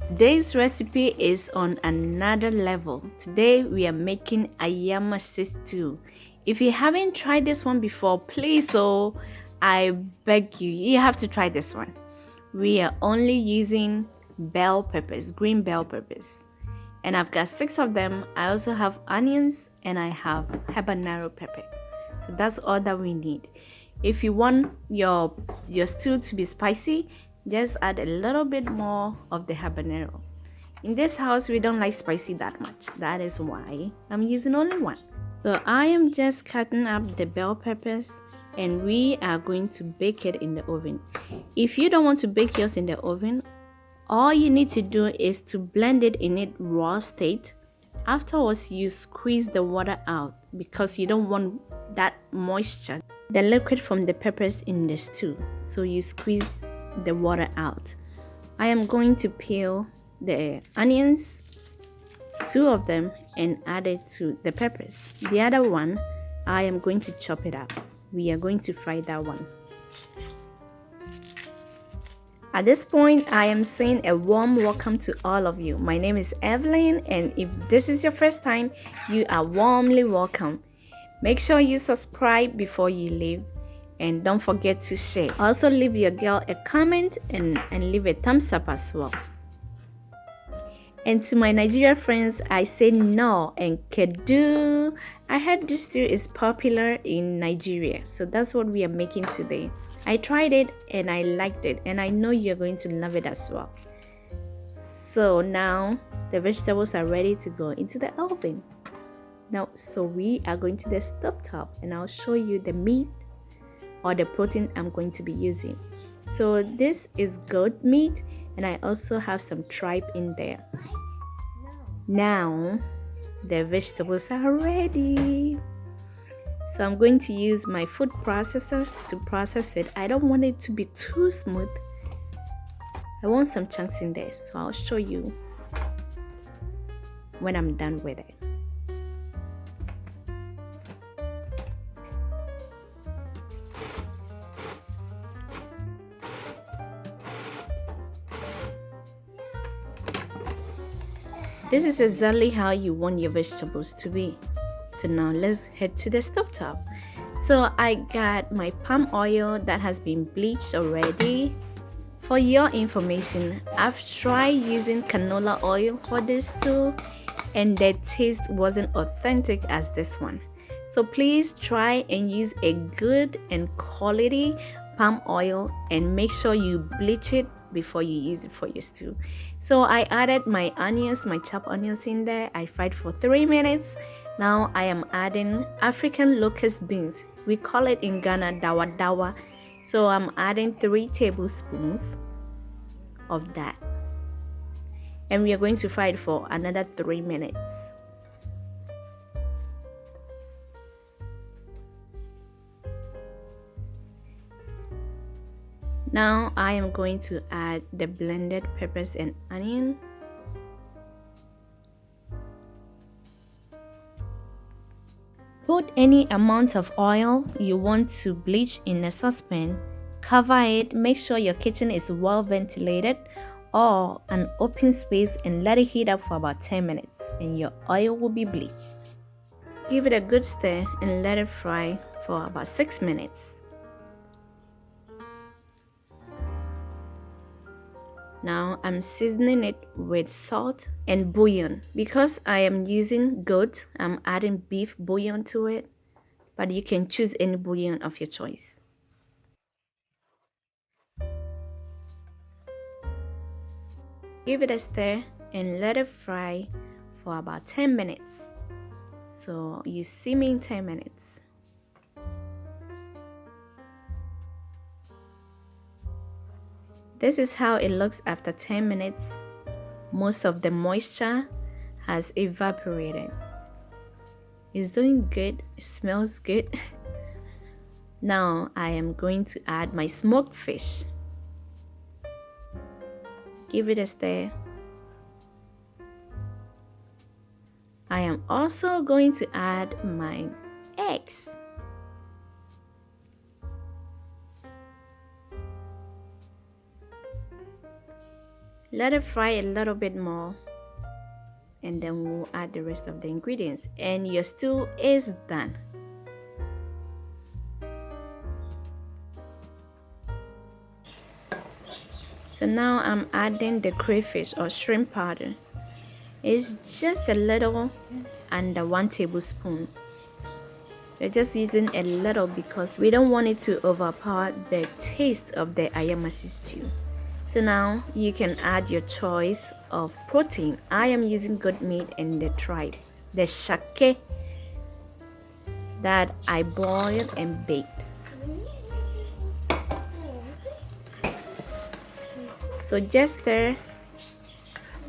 Today's recipe is on another level. Today we are making Ayamase stew. If you haven't tried this one before, please, I beg you, you have to try this one. We are only using bell peppers, green bell peppers, and I've got 6 of them. I also have onions and I have habanero pepper. So that's all that we need. If you want your stew to be spicy, just add a little bit more of the habanero. In this house, we don't like spicy that much. That is why I'm using only one. So I am just cutting up the bell peppers and we are going to bake it in the oven. If you don't want to bake yours in the oven, all you need to do is to blend it in its raw state. Afterwards, you squeeze the water out because you don't want that moisture, the liquid from the peppers in the stew. So you squeeze the water out. I am going to peel the onions, 2 of them, and add it to the peppers. The other one, I am going to chop it up. We are going to fry that one. At this point, I am saying a warm welcome to all of you. My name is Evelyn, and if this is your first time, you are warmly welcome. Make sure you subscribe before you leave, and don't forget to share. Also, leave your girl a comment and leave a thumbs up as well. And to my Nigeria friends, I say no and kedu. I heard this stew is popular in Nigeria, so that's what we are making today. I tried it and I liked it, and I know you're going to love it as well. So now the vegetables are ready to go into the oven. Now, so we are going to the stovetop, and I'll show you the meat or the protein I'm going to be using. So this is goat meat, and I also have some tripe in there. Now the vegetables are ready. So I'm going to use my food processor to process it. I don't want it to be too smooth. I want some chunks in there, so I'll show you when I'm done with it. This is exactly how you want your vegetables to be. So now let's head to the stovetop. So I got my palm oil that has been bleached already. For your information, I've tried using canola oil for this too, and the taste wasn't authentic as this one. So please try and use a good and quality palm oil, and make sure you bleach it before you use it for your stew. So I added my onions, my chopped onions in there. I fried for 3 minutes. Now I am adding African locust beans. We call it in Ghana dawadawa. So I'm adding 3 tablespoons of that. And we are going to fry it for another 3 minutes. Now I am going to add the blended peppers and onion. Put any amount of oil you want to bleach in a saucepan. Cover it. Make sure your kitchen is well ventilated or an open space, and let it heat up for about 10 minutes, and your oil will be bleached. Give it a good stir and let it fry for about 6 minutes. Now I'm seasoning it with salt and bouillon. Because I am using goat, I'm adding beef bouillon to it, but you can choose any bouillon of your choice. Give it a stir and let it fry for about 10 minutes. So you see me in 10 minutes. This is how it looks after 10 minutes. Most of the moisture has evaporated. It's doing good. It smells good. Now I am going to add my smoked fish. Give it a stir. I am also going to add my eggs. Let it fry a little bit more, and then we'll add the rest of the ingredients, and your stew is done. So now I'm adding the crayfish or shrimp powder. It's just a little under 1 tablespoon. We're just using a little because we don't want it to overpower the taste of the Ayamase stew. So now you can add your choice of protein. I am using goat meat and the tripe, the shake that I boiled and baked. So just stir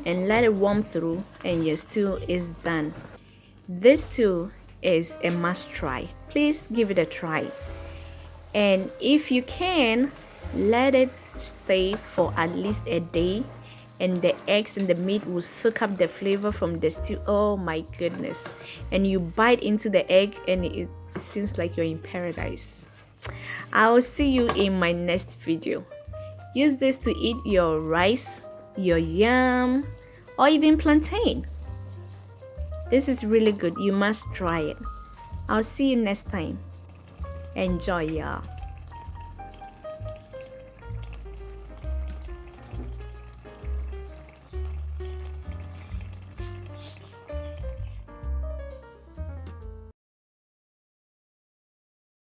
and let it warm through, and your stew is done. This stew is a must try. Please give it a try. And if you can, let it stay for at least a day, and the eggs and the meat will soak up the flavor from the stew. Oh my goodness. And you bite into the egg and it seems like you're in paradise. I will see you in my next video. Use this to eat your rice, your yam, or even plantain. This is really good. You must try it. I'll see you next time. Enjoy, y'all.